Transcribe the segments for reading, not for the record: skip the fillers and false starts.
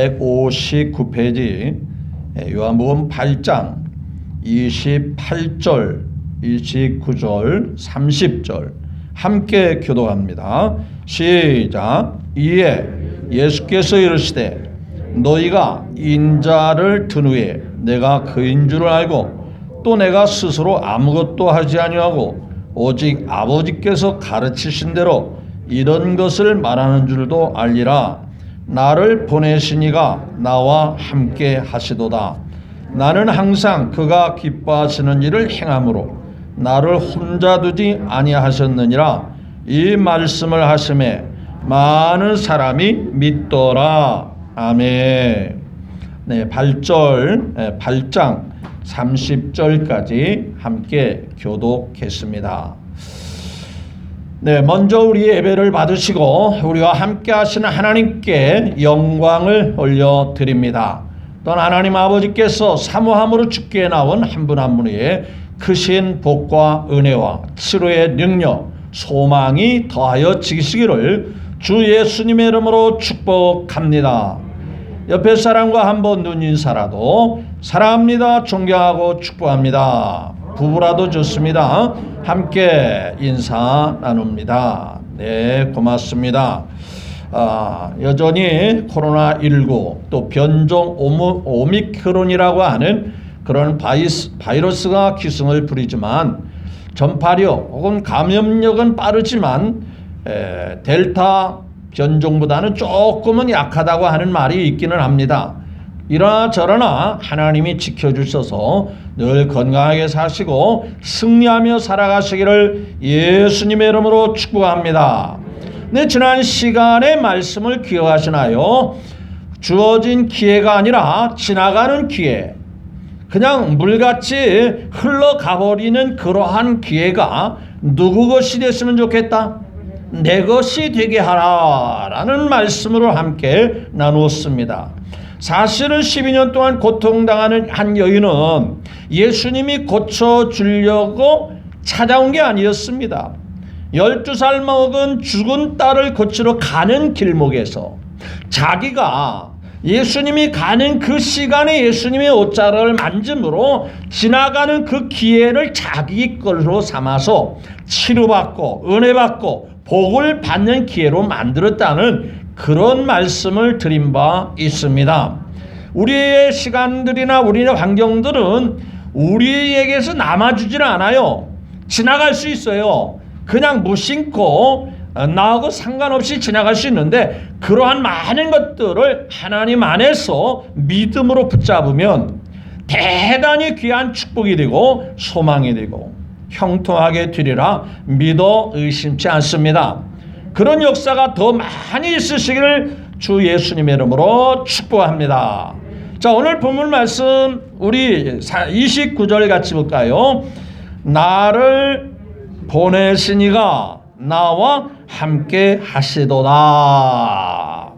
159페이지 요한복음 8장 28절, 29절, 30절 함께 교독합니다. 시작. 이에 예수께서 이르시되 너희가 인자를 든 후에 내가 그인 줄을 알고 또 내가 스스로 아무것도 하지 아니하고 오직 아버지께서 가르치신 대로 이런 것을 말하는 줄도 알리라. 나를 보내신 이가 나와 함께 하시도다. 나는 항상 그가 기뻐하시는 일을 행함으로 나를 혼자 두지 아니하셨느니라. 이 말씀을 하심에 많은 사람이 믿더라. 아멘. 네, 8장 30절까지 함께 교독했습니다. 네, 먼저 우리 예배를 받으시고 우리와 함께 하시는 하나님께 영광을 올려드립니다. 또한 하나님 아버지께서 사모함으로 주께 나온 한 분 한 분에게 크신 복과 은혜와 치료의 능력, 소망이 더하여 지키시기를 주 예수님의 이름으로 축복합니다. 옆에 사람과 한번 눈인사라도 사랑합니다, 존경하고 축복합니다. 부부라도 좋습니다. 함께 인사 나눕니다. 네, 고맙습니다. 여전히 코로나19 또 변종 오미크론이라고 하는 그런 바이러스가 기승을 부리지만 전파력 혹은 감염력은 빠르지만 델타 변종보다는 조금은 약하다고 하는 말이 있기는 합니다. 이러나 저러나 하나님이 지켜주셔서 늘 건강하게 사시고 승리하며 살아가시기를 예수님의 이름으로 축복합니다. 네, 지난 시간의 말씀을 기억하시나요? 주어진 기회가 아니라 지나가는 기회, 그냥 물같이 흘러가버리는 그러한 기회가 누구 것이 됐으면 좋겠다? 내 것이 되게 하라라는 말씀으로 함께 나누었습니다. 사실은 12년 동안 고통당하는 한 여인은 예수님이 고쳐주려고 찾아온 게 아니었습니다. 12살 먹은 죽은 딸을 고치러 가는 길목에서 자기가 예수님이 가는 그 시간에 예수님의 옷자락을 만짐으로 지나가는 그 기회를 자기 걸로 삼아서 치료받고 은혜받고 복을 받는 기회로 만들었다는 그런 말씀을 드린 바 있습니다. 우리의 시간들이나 우리의 환경들은 우리에게서 남아주질 않아요. 지나갈 수 있어요. 그냥 무심코 나하고 상관없이 지나갈 수 있는데 그러한 많은 것들을 하나님 안에서 믿음으로 붙잡으면 대단히 귀한 축복이 되고 소망이 되고 형통하게 되리라 믿어 의심치 않습니다. 그런 역사가 더 많이 있으시기를 주 예수님의 이름으로 축복합니다. 자, 오늘 본문 말씀 우리 29절 같이 볼까요? 나를 보내신 이가 나와 함께 하시도다.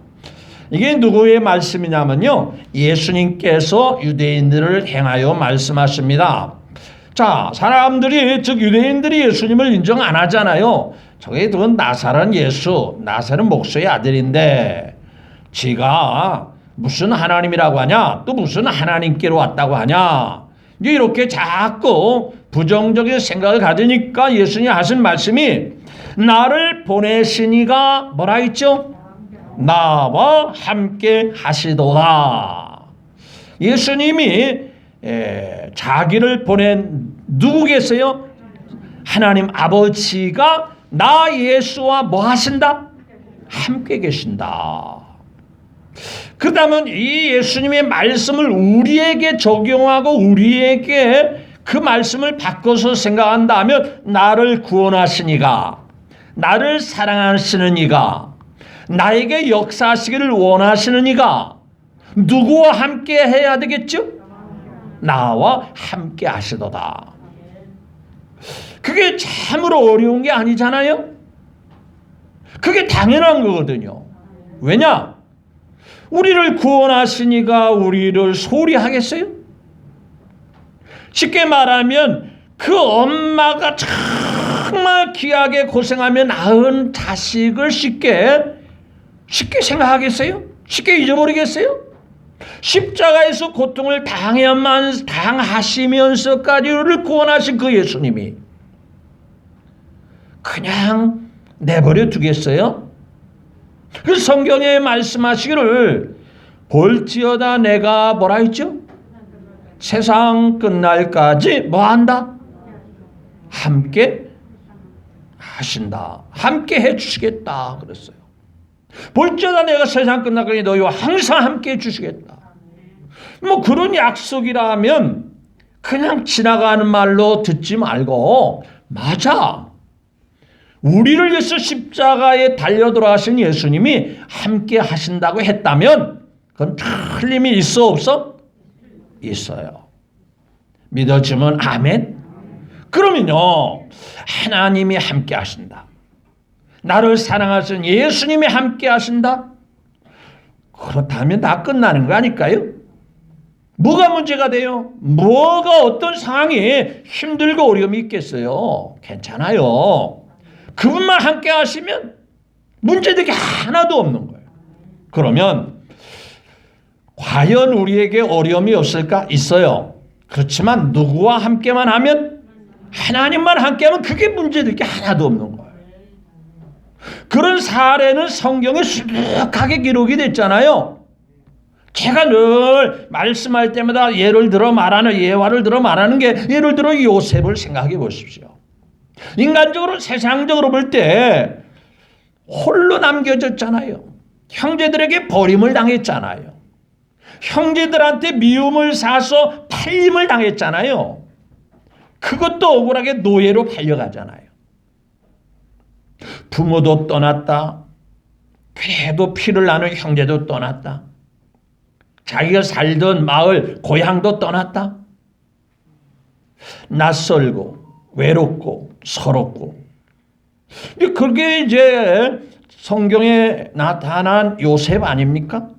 이게 누구의 말씀이냐면요, 예수님께서 유대인들을 향하여 말씀하십니다. 자, 사람들이 즉 유대인들이 예수님을 인정 안 하잖아요. 저게 그건 나사렛 예수, 나사렛 목수의 아들인데 지가 무슨 하나님이라고 하냐, 또 무슨 하나님께로 왔다고 하냐, 이렇게 자꾸 부정적인 생각을 가지니까 예수님이 하신 말씀이 나를 보내신 이가 뭐라 했죠? 나와 함께 하시도다. 예수님이 자기를 보낸 누구겠어요? 하나님 아버지가 나 예수와 뭐 하신다? 함께 계신다. 그렇다면 이 예수님의 말씀을 우리에게 적용하고 우리에게 그 말씀을 바꿔서 생각한다면 나를 구원하신 이가, 나를 사랑하시는 이가, 나에게 역사하시기를 원하시는 이가 누구와 함께 해야 되겠죠? 나와 함께 하시도다. 그게 참으로 어려운 게 아니잖아요. 그게 당연한 거거든요. 왜냐? 우리를 구원하신 이가 우리를 소홀히 하겠어요? 쉽게 말하면 그 엄마가 정말 귀하게 고생하며 낳은 자식을 쉽게 생각하겠어요? 쉽게 잊어버리겠어요? 십자가에서 고통을 당하시면서까지 우리를 구원하신 그 예수님이 그냥 내버려 두겠어요? 그 성경에 말씀하시기를 볼지어다 내가 뭐라 했죠? 세상 끝날까지 뭐한다? 함께 하신다. 함께 해주시겠다 그랬어요. 볼지어다 내가 세상 끝날까지 너희와 항상 함께 해주시겠다. 뭐 그런 약속이라면 그냥 지나가는 말로 듣지 말고 맞아. 우리를 위해서 십자가에 달려 돌아가신 예수님이 함께 하신다고 했다면 그건 틀림이 있어 없어? 있어요. 믿어지면 아멘. 그러면요 하나님이 함께 하신다. 나를 사랑하신 예수님이 함께 하신다. 그렇다면 다 끝나는 거 아닐까요? 뭐가 문제가 돼요? 뭐가 어떤 상황이 힘들고 어려움이 있겠어요? 괜찮아요. 그분만 함께 하시면 문제되게 하나도 없는 거예요. 그러면 과연 우리에게 어려움이 없을까? 있어요. 그렇지만 누구와 함께만 하면 하나님만 함께하면 그게 문제될 게 하나도 없는 거예요. 그런 사례는 성경에 수두룩하게 기록이 됐잖아요. 제가 늘 말씀할 때마다 예화를 들어 말하는 게 예를 들어 요셉을 생각해 보십시오. 인간적으로 세상적으로 볼 때 홀로 남겨졌잖아요. 형제들에게 버림을 당했잖아요. 형제들한테 미움을 사서 팔림을 당했잖아요. 그것도 억울하게 노예로 팔려가잖아요. 부모도 떠났다. 그래도 피를 나눈 형제도 떠났다. 자기가 살던 마을, 고향도 떠났다. 낯설고 외롭고 서럽고. 그게 이제 성경에 나타난 요셉 아닙니까?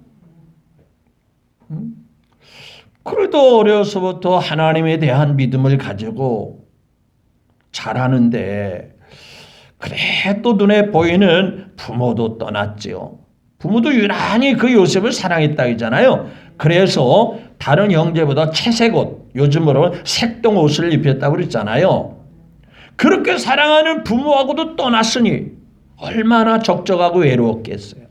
그래도 어려서부터 하나님에 대한 믿음을 가지고 자라는데 그래 또 눈에 보이는 부모도 떠났지요. 부모도 유난히 그 요셉을 사랑했다 했잖아요. 그래서 다른 형제보다 채색 옷, 요즘으로 색동 옷을 입혔다고 그랬잖아요. 그렇게 사랑하는 부모하고도 떠났으니 얼마나 적적하고 외로웠겠어요.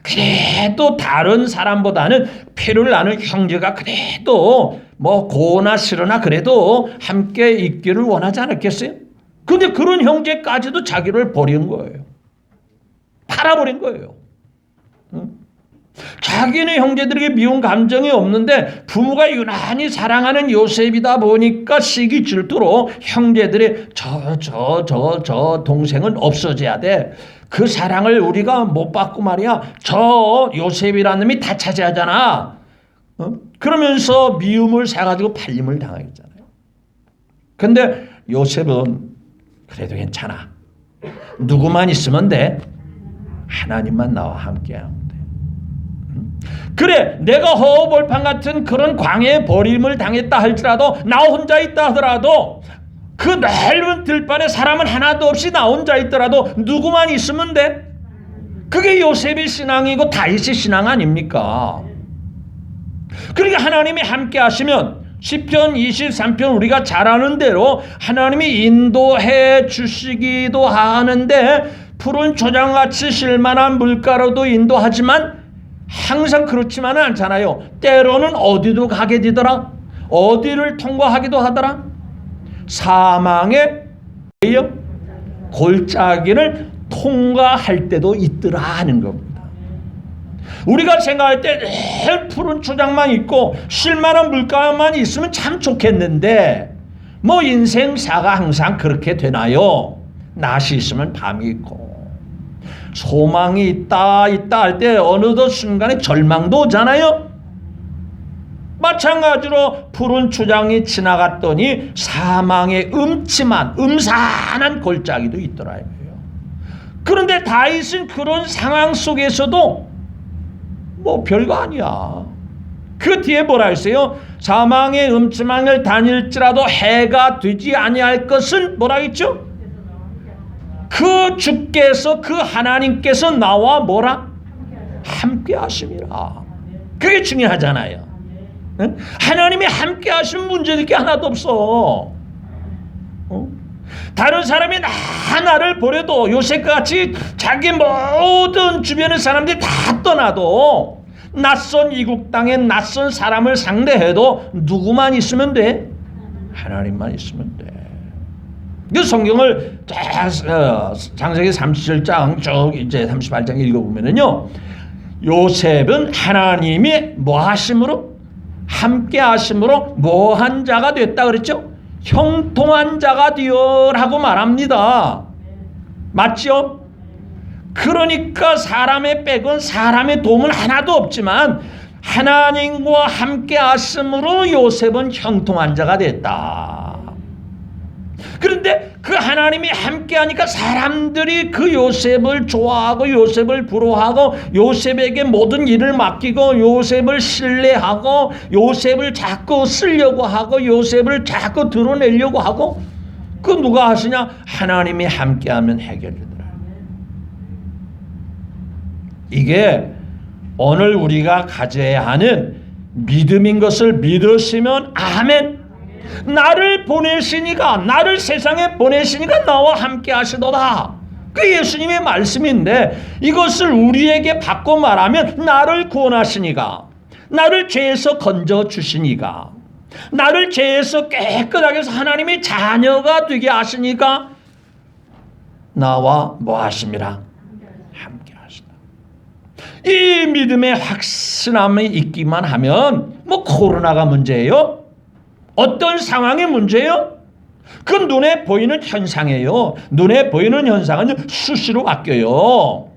그래도 다른 사람보다는 피를 나눈 형제가 그래도 뭐 고나 싫으나 그래도 함께 있기를 원하지 않았겠어요? 근데 그런 형제까지도 자기를 버린 거예요. 팔아버린 거예요. 자기는 형제들에게 미운 감정이 없는데 부모가 유난히 사랑하는 요셉이다 보니까 시기 질투로 형제들이 저 동생은 없어져야 돼. 그 사랑을 우리가 못 받고 말이야. 저 요셉이라는 놈이 다 차지하잖아. 그러면서 미움을 사가지고 팔림을 당하겠잖아요. 근데 요셉은 그래도 괜찮아. 누구만 있으면 돼. 하나님만 나와 함께하면 돼. 그래 내가 허허벌판 같은 그런 광야에 버림을 당했다 할지라도 나 혼자 있다 하더라도 그 넓은 들판에 사람은 하나도 없이 나 혼자 있더라도 누구만 있으면 돼. 그게 요셉의 신앙이고 다윗의 신앙 아닙니까? 그러니까 하나님이 함께 하시면 시편 23편 우리가 잘 아는 대로 하나님이 인도해 주시기도 하는데 푸른 초장같이 실만한 물가로도 인도하지만 항상 그렇지만은 않잖아요. 때로는 어디도 가게 되더라. 어디를 통과하기도 하더라. 사망의 골짜기를 통과할 때도 있더라 하는 겁니다. 우리가 생각할 때 늘 푸른 초장만 있고 쉴만한 물가만 있으면 참 좋겠는데 뭐 인생사가 항상 그렇게 되나요? 낮이 있으면 밤이 있고 소망이 있다 할 때 어느덧 순간에 절망도 오잖아요. 마찬가지로 푸른 초장이 지나갔더니 사망의 음산한 골짜기도 있더라. 그런데 다윗은 그런 상황 속에서도 뭐 별거 아니야. 그 뒤에 뭐라 했어요? 사망의 음침한 길 다닐지라도 해가 되지 아니할 것은 뭐라 했죠? 그 주께서 그 하나님께서 나와 뭐라? 함께 하심이라. 그게 중요하잖아요. 응? 하나님이 함께 하시면 문제될 게 하나도 없어. 다른 사람이 나를 보내도 요셉같이 자기 모든 주변의 사람들이 다 떠나도 낯선 이국 땅에 낯선 사람을 상대해도 누구만 있으면 돼? 하나님만 있으면 돼. 그 성경을 창세기 37장 쭉 이제 38장 읽어보면은요, 요셉은 하나님이 뭐 하심으로? 함께 하심으로 뭐한 자가 됐다 그랬죠? 형통한 자가 되어라고 말합니다. 맞죠? 그러니까 사람의 백은 사람의 도움은 하나도 없지만 하나님과 함께 하심으로 요셉은 형통한 자가 됐다. 그런데 그 하나님이 함께 하니까 사람들이 그 요셉을 좋아하고 요셉을 부러워하고 요셉에게 모든 일을 맡기고 요셉을 신뢰하고 요셉을 자꾸 쓰려고 하고 요셉을 자꾸 드러내려고 하고, 그 누가 하시냐? 하나님이 함께하면 해결되더라. 이게 오늘 우리가 가져야 하는 믿음인 것을 믿으시면 아멘. 나를 보내시니까, 나를 세상에 보내시니까 나와 함께 하시도다. 그 예수님의 말씀인데 이것을 우리에게 바꿔 말하면 나를 구원하시니까, 나를 죄에서 건져주시니까, 나를 죄에서 깨끗하게 해서 하나님의 자녀가 되게 하시니까 나와 뭐 하심이라? 함께 하시다. 이 믿음의 확신함이 있기만 하면 뭐 코로나가 문제예요? 어떤 상황이 문제예요? 그 눈에 보이는 현상이에요. 눈에 보이는 현상은 수시로 바뀌어요.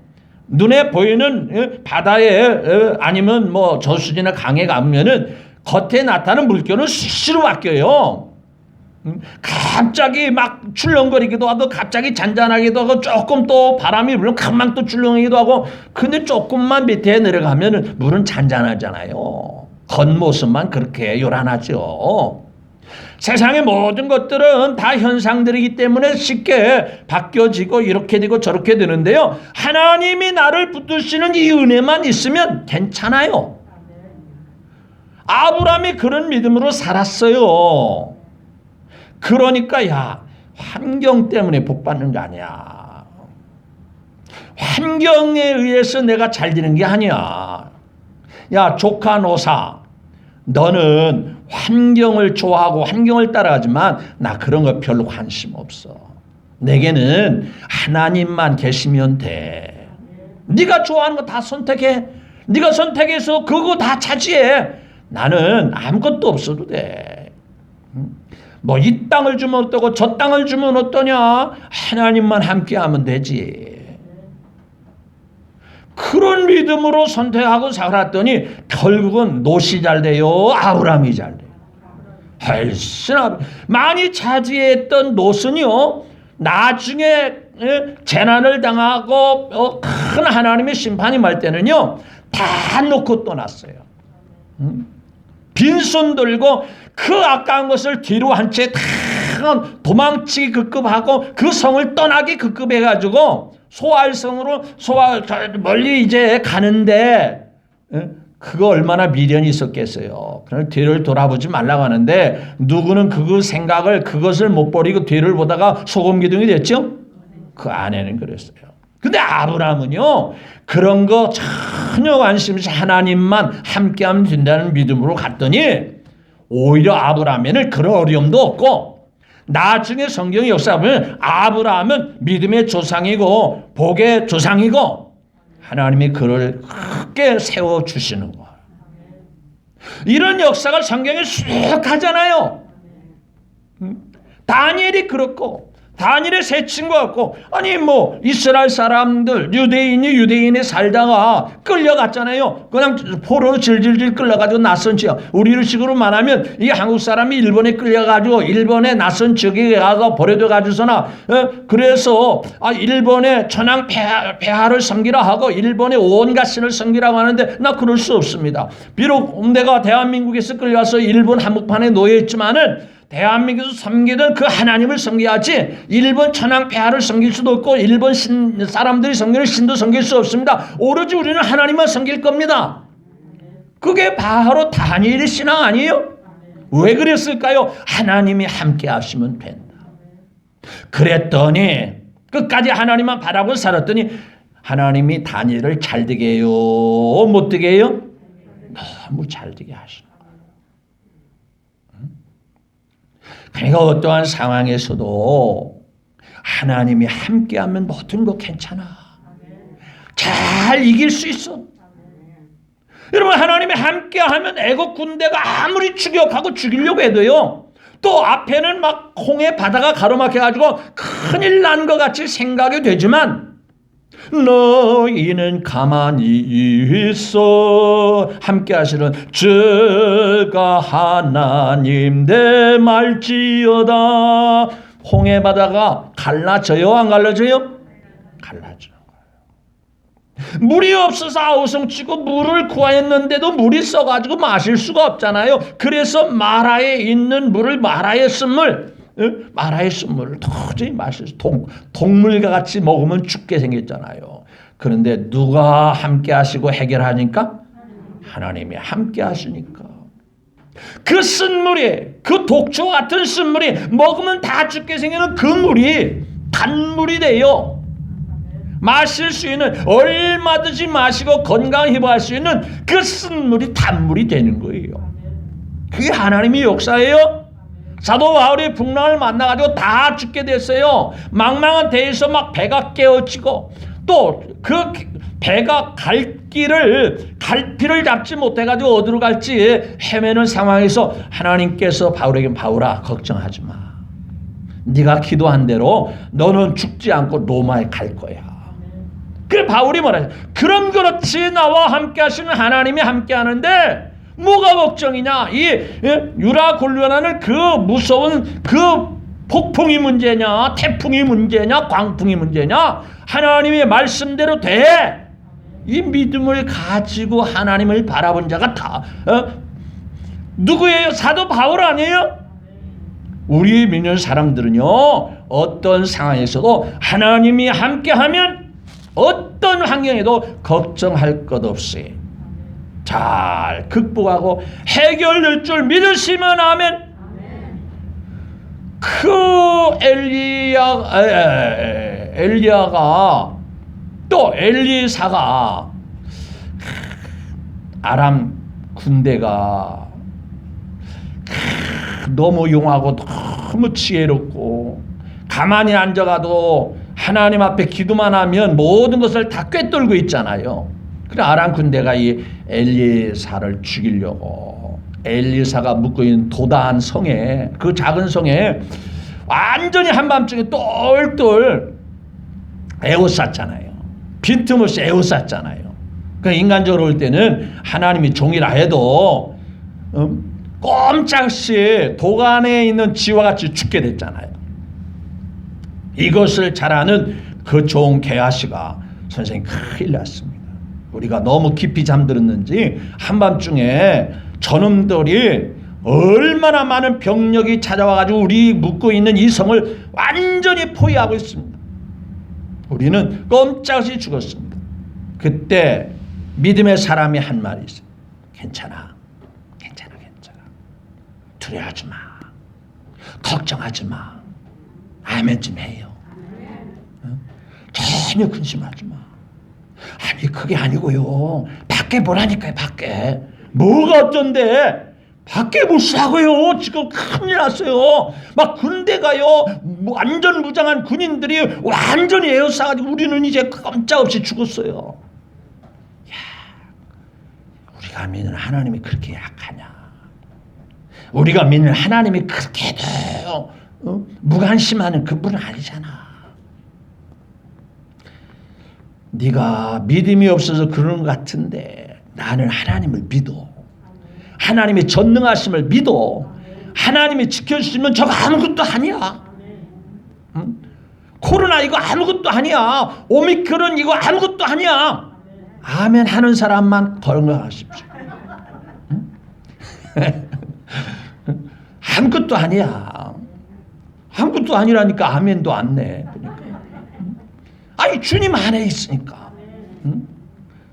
눈에 보이는 바다에 아니면 뭐 저수지나 강에 가면은 겉에 나타나는 물결은 수시로 바뀌어요. 갑자기 막 출렁거리기도 하고 갑자기 잔잔하기도 하고 조금 또 바람이 불면 금방 또 출렁이기도 하고, 근데 조금만 밑에 내려가면 물은 잔잔하잖아요. 겉모습만 그렇게 요란하죠. 세상의 모든 것들은 다 현상들이기 때문에 쉽게 바뀌어지고 이렇게 되고 저렇게 되는데요, 하나님이 나를 붙드시는 이 은혜만 있으면 괜찮아요. 아브라함이 그런 믿음으로 살았어요. 그러니까 야, 환경 때문에 복 받는 거 아니야. 환경에 의해서 내가 잘 되는 게 아니야. 야, 조카 노사, 너는 환경을 좋아하고 환경을 따라가지만 나 그런 거 별로 관심 없어. 내게는 하나님만 계시면 돼. 네가 좋아하는 거 다 선택해. 네가 선택해서 그거 다 차지해. 나는 아무것도 없어도 돼. 뭐 이 땅을 주면 어떠고 저 땅을 주면 어떠냐? 하나님만 함께하면 되지. 그런 믿음으로 선택하고 살았더니 결국은 롯이 잘 돼요? 아브라함이 잘 돼요? 훨씬 많이 차지했던 롯은요, 나중에 재난을 당하고 큰 하나님의 심판이 말 때는요, 다 놓고 떠났어요. 빈손 들고 그 아까운 것을 뒤로 한 채 다 도망치기 급급하고 그 성을 떠나기 급급해가지고 소알성으로 멀리 이제 가는데, 그거 얼마나 미련이 있었겠어요. 그럼 뒤를 돌아보지 말라고 하는데 누구는 그 생각을, 그것을 못 버리고 뒤를 보다가 소금기둥이 됐죠? 그 아내는 그랬어요. 근데 아브라함은요, 그런 거 전혀 관심 없이 하나님만 함께하면 된다는 믿음으로 갔더니 오히려 아브라함에는 그런 어려움도 없고, 나중에 성경의 역사 보면 아브라함은 믿음의 조상이고 복의 조상이고 하나님이 그를 크게 세워주시는 거예요. 이런 역사가 성경에 쭉 하잖아요. 다니엘이 그렇고, 다니엘의 세 친구 같고, 아니 뭐 이스라엘 사람들 유대인이 살다가 끌려갔잖아요. 그냥 포로로 질질질 끌려가지고 낯선 지역, 우리를 식으로 말하면 이 한국 사람이 일본에 끌려가지고 일본의 낯선 지역에 가서 버려져 가지고서나 그래서 일본의 천황 폐하를 섬기라 하고 일본의 온갖 신을 섬기라고 하는데 나 그럴 수 없습니다. 비록 내가 대한민국에서 끌려와서 일본 한복판에 놓여 있지만은 대한민국에서 섬기던 그 하나님을 섬겨야지 일본 천황 폐하를 섬길 수도 없고 일본 사람들이 섬기는 신도 섬길 수 없습니다. 오로지 우리는 하나님만 섬길 겁니다. 그게 바로 다니엘의 신앙 아니에요? 왜 그랬을까요? 하나님이 함께 하시면 된다. 그랬더니 끝까지 하나님만 바라고 살았더니 하나님이 다니엘을 잘 되게 해요? 못 되게 해요? 너무 잘 되게 하시는 거예요. 그러니까 어떠한 상황에서도 하나님이 함께하면 모든 거 괜찮아. 잘 이길 수 있어. 여러분, 하나님이 함께하면 애국 군대가 아무리 추격하고 죽이려고 해도요, 또 앞에는 막 홍해 바다가 가로막혀가지고 큰일 난 것 같이 생각이 되지만 너희는 가만히 있어 함께 하시는 주가 하나님 내 말지어다. 홍해 바다가 갈라져요? 안 갈라져요? 갈라져. 물이 없어서 아우성치고 물을 구하였는데도 물이 써가지고 마실 수가 없잖아요. 그래서 마라에 있는 물을 마라의 쓴물, 마라의 쓴물을 도저히 마실 수, 동물과 같이 먹으면 죽게 생겼잖아요. 그런데 누가 함께 하시고 해결하니까? 하나님이 함께 하시니까. 그 쓴물이, 그 독초와 같은 쓴물이 먹으면 다 죽게 생기는 그 물이 단물이 돼요. 마실 수 있는, 얼마든지 마시고 건강 회복할 수 있는 그 쓴물이 단물이 되는 거예요. 그게 하나님의 역사예요. 사도 바울이 풍랑을 만나가지고 다 죽게 됐어요. 망망한 대에서 막 배가 깨어지고 또 그 배가 갈피를 잡지 못해가지고 어디로 갈지 헤매는 상황에서 하나님께서 바울에게 바울아 걱정하지 마. 네가 기도한 대로 너는 죽지 않고 로마에 갈 거야. 그래 바울이 말하죠. 그럼 그렇지 나와 함께 하시는 하나님이 함께 하는데 뭐가 걱정이냐. 이 유라굴론하는 그 무서운 그 폭풍이 문제냐, 태풍이 문제냐, 광풍이 문제냐. 하나님의 말씀대로 돼. 이 믿음을 가지고 하나님을 바라본 자가 다 누구예요? 사도 바울 아니에요? 우리 믿는 사람들은요, 어떤 상황에서도 하나님이 함께하면 어떤 환경에도 걱정할 것 없이 잘 극복하고 해결될 줄 믿으시면 아멘. 그 엘리야가 또 엘리사가 아람 군대가 너무 용하고 너무 지혜롭고 가만히 앉아가도 하나님 앞에 기도만 하면 모든 것을 다 꿰뚫고 있잖아요. 그래 아람 군대가 이 엘리사를 죽이려고 엘리사가 묵고 있는 도단 성에, 그 작은 성에 완전히 한밤중에 똘똘 에워쌌잖아요. 빈틈없이 에워쌌잖아요. 그러니까 인간적으로 볼 때는 하나님이 종이라 해도 꼼짝없이 도간에 있는 쥐와 같이 죽게 됐잖아요. 이것을 잘 아는 그 종 게하시가 선생님 큰일 났습니다. 우리가 너무 깊이 잠들었는지 한밤중에 저놈들이 얼마나 많은 병력이 찾아와가지고 우리 묵고 있는 이 성을 완전히 포위하고 있습니다. 우리는 꼼짝없이 죽었습니다. 그때 믿음의 사람이 한 말이 있어요. 괜찮아. 괜찮아. 두려워하지 마. 걱정하지 마. 아멘 좀 해요. 전혀 근심하지 마. 아니 그게 아니고요. 밖에 보라니까요. 밖에. 뭐가 어쩐데. 밖에 보시라고요. 지금 큰일 났어요. 막 군대가요. 완전 무장한 군인들이 완전히 에워싸가지고 우리는 이제 꼼짝없이 죽었어요. 야, 우리가 믿는 하나님이 그렇게 약하냐. 우리가 믿는 하나님이 그렇게 돼요. 무관심하는 그분은 아니잖아. 네가 믿음이 없어서 그러는 것 같은데 나는 하나님을 믿어. 하나님의 전능하심을 믿어. 하나님이 지켜주시면 저거 아무것도 아니야. 응? 코로나 이거 아무것도 아니야. 오미크론 이거 아무것도 아니야. 아멘 하는 사람만 건강하십시오. 응? 아무것도 아니야. 아무것도 아니라니까 아멘도 안 내. 그러니까. 아니 주님 안에 있으니까.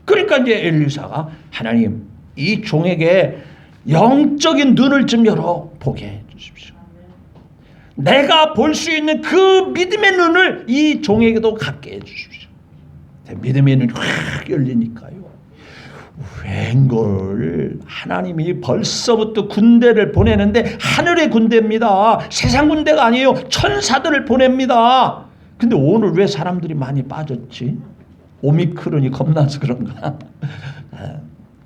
그러니까 이제 엘리사가 하나님 이 종에게 영적인 눈을 좀 열어 보게 해 주십시오. 내가 볼 수 있는 그 믿음의 눈을 이 종에게도 갖게 해 주십시오. 믿음의 눈이 확 열리니까요. 웬걸 하나님이 벌써부터 군대를 보내는데 하늘의 군대입니다. 세상 군대가 아니에요. 천사들을 보냅니다. 근데 오늘 왜 사람들이 많이 빠졌지? 오미크론이 겁나서 그런가?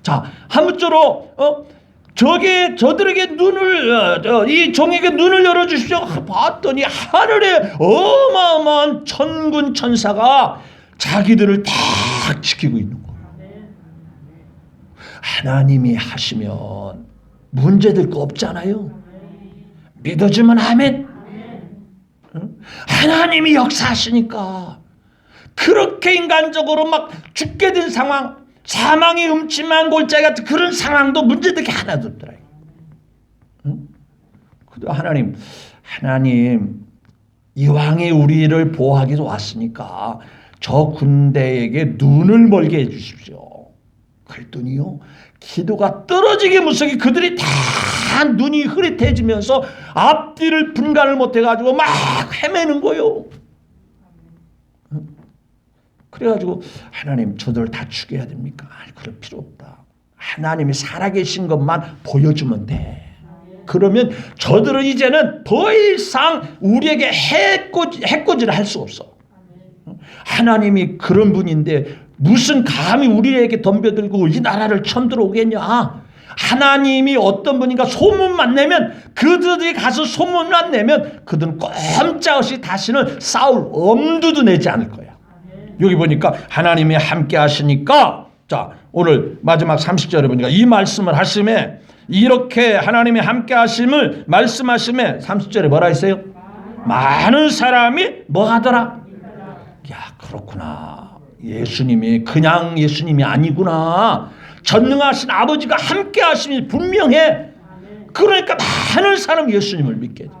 자, 아무쪼록 저들에게 눈을 이 종에게 눈을 열어주십시오. 봤더니 하늘에 어마어마한 천군 천사가 자기들을 딱 지키고 있는 거예요. 하나님이 하시면 문제될 거 없잖아요. 믿어주면 아멘. 하나님이 역사하시니까 그렇게 인간적으로 막 죽게 된 상황, 사망의 음침한 골짜기 같은 그런 상황도 문제될 게 하나도 없더라고요. 그래도 하나님 이왕에 우리를 보호하기 위해서 왔으니까 저 군대에게 눈을 멀게 해주십시오. 그랬더니요, 기도가 떨어지게 무섭게 그들이 다 눈이 흐릿해지면서 앞뒤를 분간을 못해가지고 막 헤매는 거요. 그래가지고 하나님 저들 다 죽여야 됩니까? 아니, 그럴 필요 없다. 하나님이 살아계신 것만 보여주면 돼. 그러면 저들은 이제는 더 이상 우리에게 해코지를 할 수 없어. 하나님이 그런 분인데 무슨 감히 우리에게 덤벼들고 이 나라를 처음 들어오겠냐. 하나님이 어떤 분인가 소문만 내면 그들이 가서 소문만 내면 그들은 꼼짝없이 다시는 싸울 엄두도 내지 않을 거야. 여기 보니까 하나님이 함께 하시니까 자 오늘 마지막 30절에 보니까 이 말씀을 하심에 이렇게 하나님이 함께 하심을 말씀하심에 30절에 뭐라 했어요? 많은 사람이 뭐 하더라? 야 그렇구나. 예수님이 그냥 예수님이 아니구나. 전능하신 아버지가 함께 하심이 분명해. 그러니까 많은 사람이 예수님을 믿게 된다.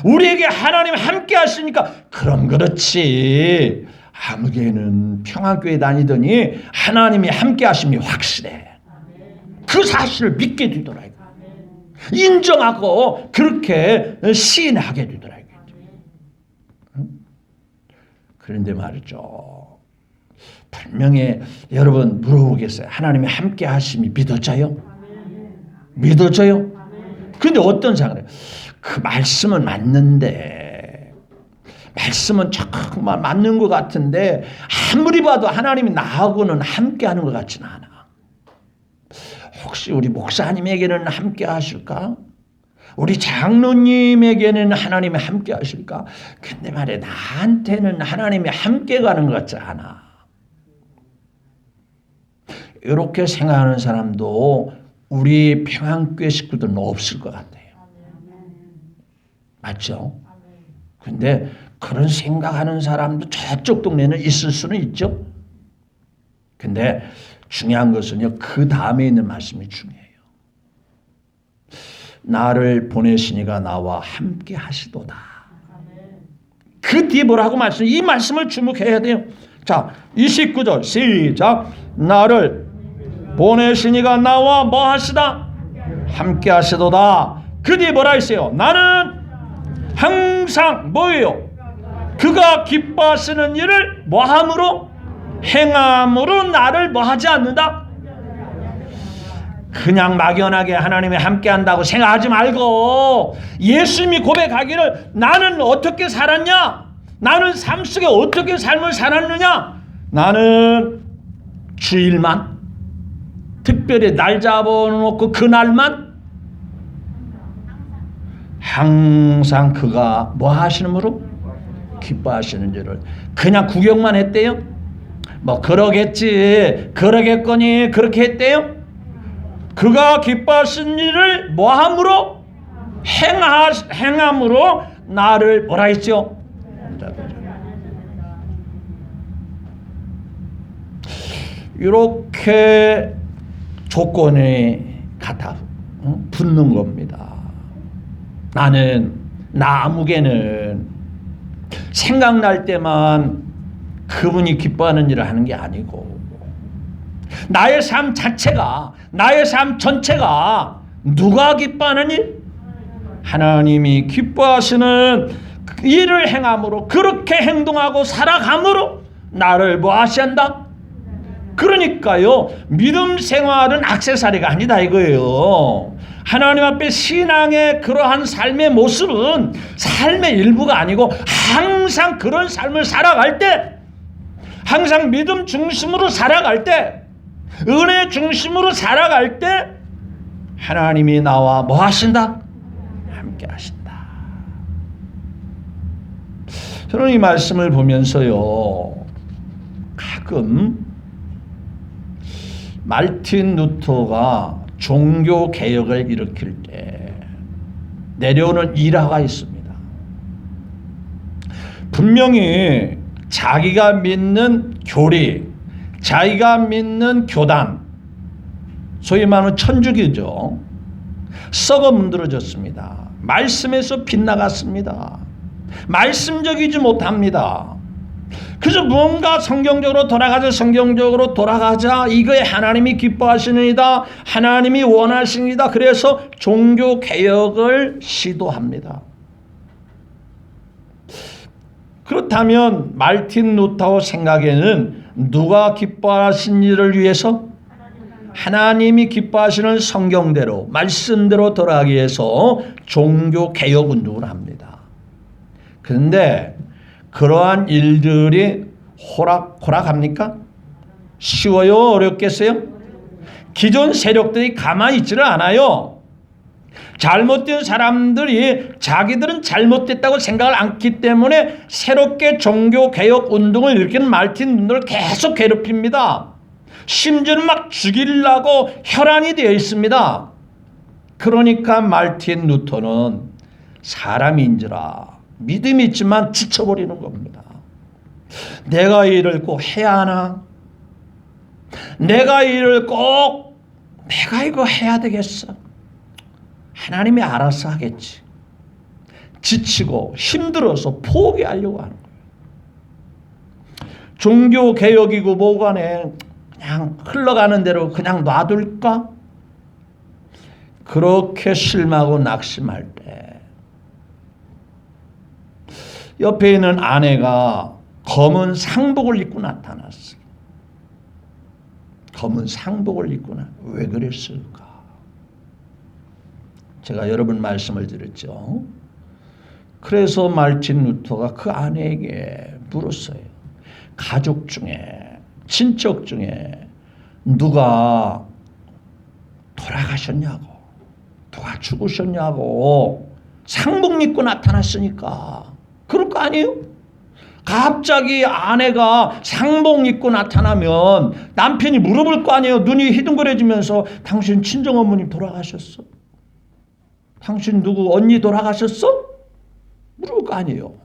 우리에게 하나님 함께 하시니까 그럼 그렇지. 아무개는 평안교회 다니더니 하나님이 함께 하심이 확실해. 그 사실을 믿게 되더라고요. 인정하고 그렇게 시인하게 되더라고요. 그런데 말이죠. 분명히 여러분 물어보겠어요. 하나님이 함께 하심이 믿어져요? 믿어져요? 그런데 어떤 생각을 해요? 그 말씀은 맞는데 말씀은 정말 맞는 것 같은데 아무리 봐도 하나님이 나하고는 함께 하는 것 같지는 않아. 혹시 우리 목사님에게는 함께 하실까? 우리 장로님에게는 하나님이 함께 하실까? 근데 말이야 나한테는 하나님이 함께 가는 것 같지 않아. 이렇게 생각하는 사람도 우리 평안교회 식구들은 없을 것 같아요. 맞죠? 근데 그런 생각하는 사람도 저쪽 동네는 있을 수는 있죠. 근데 중요한 것은요. 그 다음에 있는 말씀이 중요해요. 나를 보내시니가 나와 함께 하시도다. 그 뒤에 뭐라고 말씀? 이 말씀을 주목해야 돼요. 자, 29절 시작. 나를 보내시니가 나와 뭐 하시다? 함께 하시도다. 그 뒤에 뭐라 했어요? 나는 항상 뭐예요? 그가 기뻐하시는 일을 뭐함으로? 행함으로 나를 뭐하지 않는다? 그냥 막연하게 하나님이 함께 한다고 생각하지 말고 예수님이 고백하기를 나는 어떻게 살았냐? 나는 삶 속에 어떻게 삶을 살았느냐? 나는 주일만 특별히 날 잡아놓고 그날만 항상 그가 뭐 하시는으로? 기뻐하시는 일을 그냥 구경만 했대요? 뭐 그러겠지 그러겠거니 그렇게 했대요? 그가 기뻐하신 일을 뭐함으로? 행함으로 나를 뭐라 했죠? 이렇게 조건이 같아 붙는 겁니다. 나는 나무개는 생각날 때만 그분이 기뻐하는 일을 하는 게 아니고 나의 삶 자체가, 나의 삶 전체가 누가 기뻐하는 일? 하나님이 기뻐하시는 일을 행함으로, 그렇게 행동하고 살아감으로 나를 뭐 하신다? 그러니까요, 믿음 생활은 액세서리가 아니다 이거예요. 하나님 앞에 신앙의 그러한 삶의 모습은 삶의 일부가 아니고 항상 그런 삶을 살아갈 때, 항상 믿음 중심으로 살아갈 때, 은혜 중심으로 살아갈 때 하나님이 나와 뭐 하신다? 함께 하신다. 저는 이 말씀을 보면서요, 가끔 말틴 루터가 종교 개혁을 일으킬 때 내려오는 일화가 있습니다. 분명히 자기가 믿는 교리, 자기가 믿는 교단, 소위 말하는 천주교죠, 썩어 문드러졌습니다. 말씀에서 빗나갔습니다. 말씀적이지 못합니다. 그래서 무언가 성경적으로 돌아가자, 이거에 하나님이 기뻐하시느니라, 하나님이 원하시느니라. 그래서 종교개혁을 시도합니다. 그렇다면 말틴 루터 생각에는 누가 기뻐하신 일을 위해서? 하나님이 기뻐하시는 성경대로, 말씀대로 돌아가기 위해서 종교개혁 운동을 합니다. 그런데 그러한 일들이 호락호락합니까? 쉬워요? 어렵겠어요? 기존 세력들이 가만히 있지를 않아요. 잘못된 사람들이 자기들은 잘못됐다고 생각을 않기 때문에 새롭게 종교개혁 운동을 일으키는 말틴 루터를 계속 괴롭힙니다. 심지어는 막 죽이려고 혈안이 되어 있습니다. 그러니까 말틴 루터는 사람인지라 믿음이 있지만 지쳐버리는 겁니다. 내가 이 일을 꼭 해야 하나? 내가 이거 해야 되겠어? 하나님이 알아서 하겠지. 지치고 힘들어서 포기하려고 하는 거예요. 종교개혁이고 뭐간에 그냥 흘러가는 대로 그냥 놔둘까? 그렇게 실망하고 낙심할 때 옆에 있는 아내가 검은 상복을 입고 나타났어요. 검은 상복을 입고 왜 그랬을까? 제가 여러 번 말씀을 드렸죠. 그래서 말틴 루터가 그 아내에게 물었어요. 가족 중에, 친척 중에 누가 돌아가셨냐고, 누가 죽으셨냐고. 상복 입고 나타났으니까 그럴 거 아니에요? 갑자기 아내가 상복 입고 나타나면 남편이 물어볼 거 아니에요? 눈이 희둥그레지면서 당신 친정어머님 돌아가셨어? 당신 누구 언니 돌아가셨어? 물어볼 거 아니에요?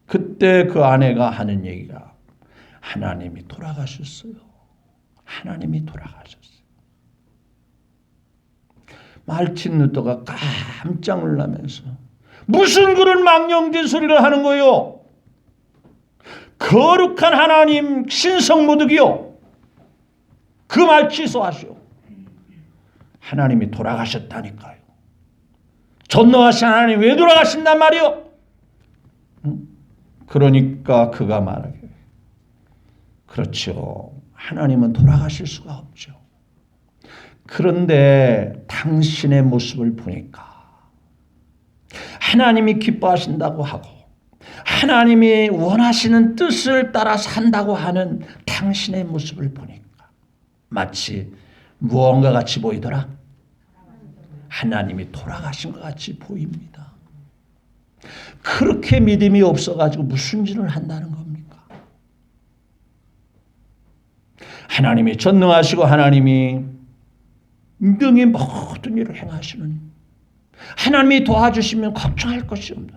그때 그 아내가 하는 얘기가 하나님이 돌아가셨어요. 하나님이 돌아가셨어요. 말틴 루터가 깜짝 놀라면서 무슨 그런 망령된 소리를 하는 거예요? 거룩한 하나님 신성모독이요. 그 말 취소하시오. 하나님이 돌아가셨다니까요. 전능하신 하나님 왜 돌아가신단 말이요? 그러니까 그가 말하길, 그렇죠. 하나님은 돌아가실 수가 없죠. 그런데 당신의 모습을 보니까 하나님이 기뻐하신다고 하고 하나님이 원하시는 뜻을 따라 산다고 하는 당신의 모습을 보니까 마치 무언가 같이 보이더라. 하나님이 돌아가신 것 같이 보입니다. 그렇게 믿음이 없어가지고 무슨 짓을 한다는 겁니까? 하나님이 전능하시고 하나님이 능히 모든 일을 행하시는, 하나님이 도와주시면 걱정할 것이 없는데,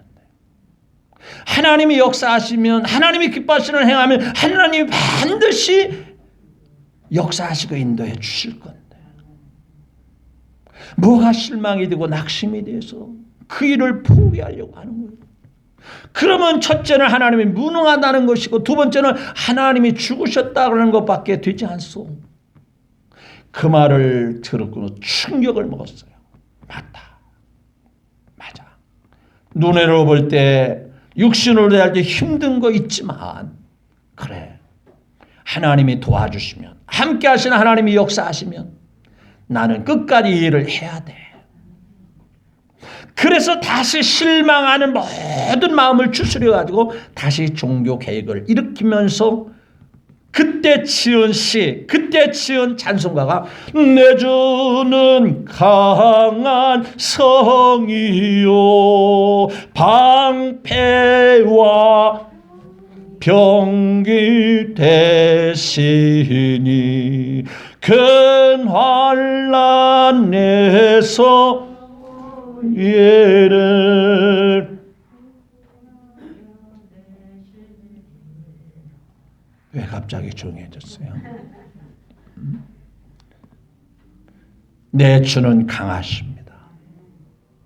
하나님이 역사하시면, 하나님이 기뻐하시는 행하면 하나님이 반드시 역사하시고 인도해 주실 건데 뭐가 실망이 되고 낙심이 돼서 그 일을 포기하려고 하는 거예요. 그러면 첫째는 하나님이 무능하다는 것이고 두 번째는 하나님이 죽으셨다는 것밖에 되지 않소. 그 말을 들었고 충격을 먹었어요. 맞다. 맞아. 눈으로 볼 때 육신으로 대할 때 힘든 거 있지만 그래. 하나님이 도와주시면 함께 하시는 하나님이 역사하시면 나는 끝까지 이 일을 해야 돼. 그래서 다시 실망하는 모든 마음을 추스려 가지고 다시 종교 개혁을 일으키면서 그때 지은 시, 그때 지은 찬송가가 내 주는 강한 성이요 방패와 병기 대신이 큰 환난에서 예를 왜 갑자기 조용해졌어요? 내 주는 강하십니다.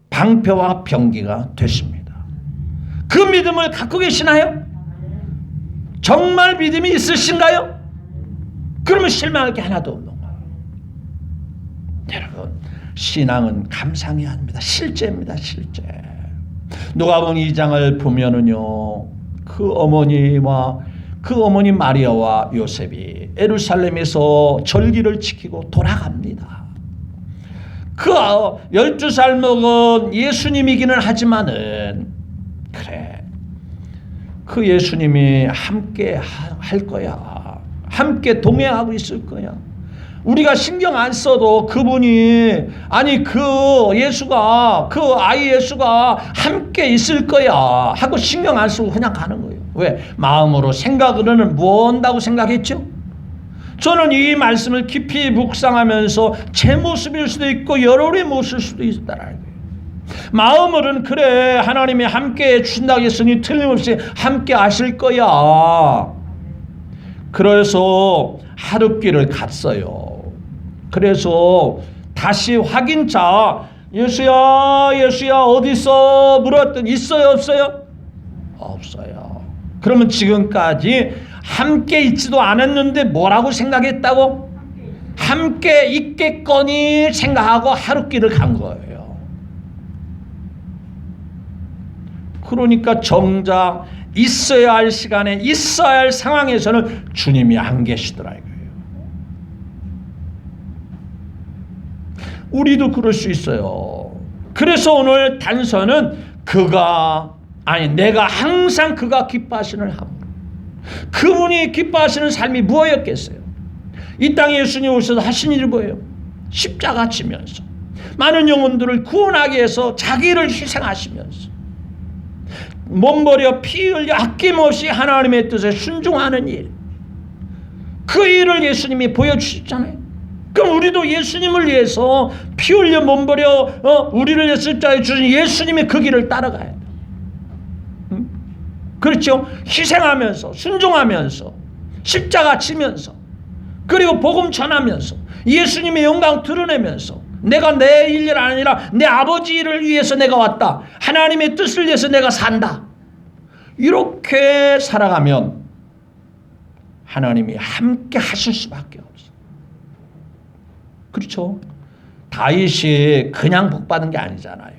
방패와 병기가 되십니다. 그 믿음을 갖고 계시나요? 정말 믿음이 있으신가요? 그러면 실망할 게 하나도 없는 거예요. 여러분, 신앙은 감상해야 합니다. 실제입니다. 실제. 누가복음 2장을 보면은요, 그 어머니 마리아와 요셉이 예루살렘에서 절기를 지키고 돌아갑니다. 그 12살 먹은 예수님이기는 하지만은 그래, 그 예수님이 함께 할 거야. 함께 동행하고 있을 거야. 우리가 신경 안 써도 그분이 그 아이 예수가 함께 있을 거야 하고 신경 안 쓰고 그냥 가는 거예요. 왜? 마음으로 생각으로는 뭐 한다고 생각했죠? 저는 이 말씀을 깊이 묵상하면서 제 모습일 수도 있고 여러분의 모습일 수도 있다라는 거예요. 마음으로는 그래, 하나님이 함께 해주신다고 했으니 틀림없이 함께 하실 거야. 그래서 하룻길을 갔어요. 그래서 다시 확인차, 예수야 어디 있어? 물었더니 있어요 없어요? 없어요. 그러면 지금까지 함께 있지도 않았는데 뭐라고 생각했다고? 함께 있겠거니 생각하고 하룻길을 간 거예요. 그러니까 정작 있어야 할 시간에 있어야 할 상황에서는 주님이 안 계시더라고요. 우리도 그럴 수 있어요. 그래서 오늘 단서는 내가 항상 그가 기뻐하시는 함. 그분이 기뻐하시는 삶이 무엇이었겠어요? 이 땅에 예수님 오셔서 하신 일이 뭐예요? 십자가 지면서 많은 영혼들을 구원하기 위해서 자기를 희생하시면서 몸버려 피 흘려 아낌없이 하나님의 뜻에 순종하는 일, 그 일을 예수님이 보여주셨잖아요. 그럼 우리도 예수님을 위해서 피 흘려 몸버려 우리를 위해서 십자가에 주신 예수님의 그 길을 따라가야 돼. 그렇죠? 희생하면서 순종하면서 십자가 지면서 그리고 복음 전하면서 예수님의 영광 드러내면서 내가 내 일이 아니라 내 아버지 일을 위해서 내가 왔다. 하나님의 뜻을 위해서 내가 산다. 이렇게 살아가면 하나님이 함께 하실 수밖에 없어. 그렇죠? 다윗이 그냥 복받은 게 아니잖아요.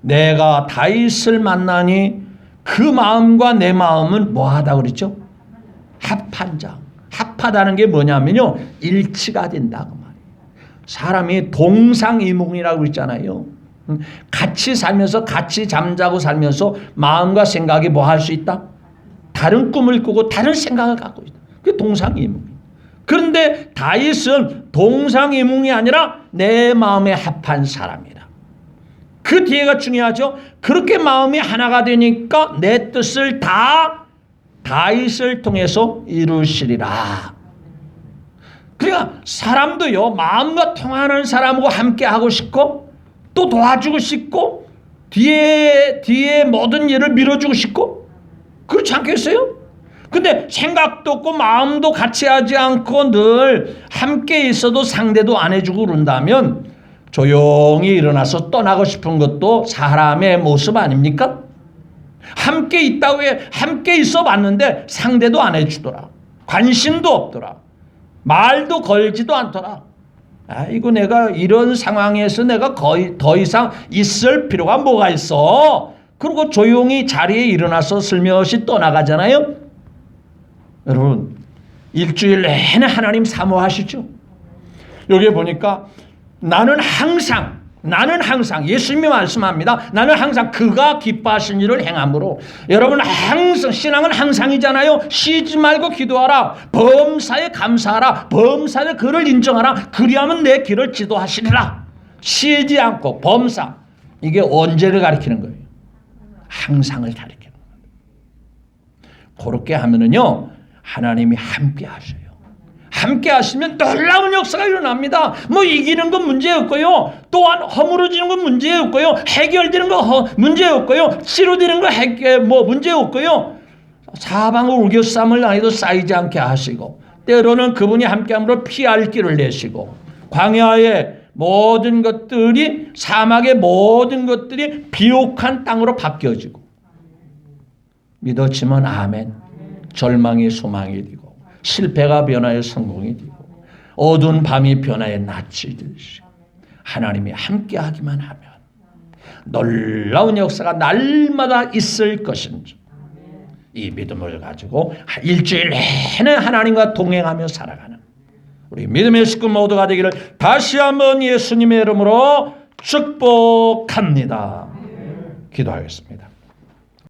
내가 다윗을 만나니 그 마음과 내 마음은 뭐하다 그랬죠? 합한 자. 합하다는 게 뭐냐면요, 일치가 된다 그 말이에요. 사람이 동상이몽이라고 있잖아요. 같이 살면서 같이 잠자고 살면서 마음과 생각이 뭐 할 수 있다? 다른 꿈을 꾸고 다른 생각을 갖고 있다. 그게 동상이몽. 그런데 다윗은 동상이몽이 아니라 내 마음에 합한 사람이다. 그 뒤에가 중요하죠. 그렇게 마음이 하나가 되니까 내 뜻을 다 다윗을 통해서 이루시리라. 그러니까 사람도요, 마음과 통하는 사람하고 함께 하고 싶고 또 도와주고 싶고 뒤에 모든 일을 밀어주고 싶고 그렇지 않겠어요? 근데 생각도 없고 마음도 같이 하지 않고 늘 함께 있어도 상대도 안 해주고 그런다면 조용히 일어나서 떠나고 싶은 것도 사람의 모습 아닙니까? 함께 있다고 해 함께 있어 봤는데 상대도 안 해주더라. 관심도 없더라. 말도 걸지도 않더라. 아이고 내가 이런 상황에서 내가 거의 더 이상 있을 필요가 뭐가 있어. 그리고 조용히 자리에 일어나서 슬며시 떠나가잖아요. 여러분 일주일 내내 하나님 사모하시죠. 여기 보니까 나는 항상 예수님이 말씀합니다. 나는 항상 그가 기뻐하신 일을 행함으로. 여러분 항상 신앙은 항상이잖아요. 쉬지 말고 기도하라. 범사에 감사하라. 범사에 그를 인정하라. 그리하면 내 길을 지도하시리라. 쉬지 않고 범사. 이게 언제를 가리키는 거예요? 항상을 가리키는 거예요. 그렇게 하면은요 하나님이 함께 하셔요. 함께 하시면 놀라운 역사가 일어납니다. 뭐 이기는 건 문제였고요. 또한 허물어지는 건 문제였고요. 해결되는 건 문제였고요. 치료되는 건 문제였고요. 사방을 우겨쌈을 당해도 쌓이지 않게 하시고 때로는 그분이 함께함으로 피할 길을 내시고 광야의 모든 것들이 사막의 모든 것들이 비옥한 땅으로 바뀌어지고 믿어지면 아멘. 절망이 소망이 되고 실패가 변화의 성공이 되고 어두운 밤이 변화의 낯이 되시고 하나님이 함께하기만 하면 놀라운 역사가 날마다 있을 것인지 이 믿음을 가지고 일주일 내내 하나님과 동행하며 살아가는 우리 믿음의 식구 모두가 되기를 다시 한번 예수님의 이름으로 축복합니다. 기도하겠습니다.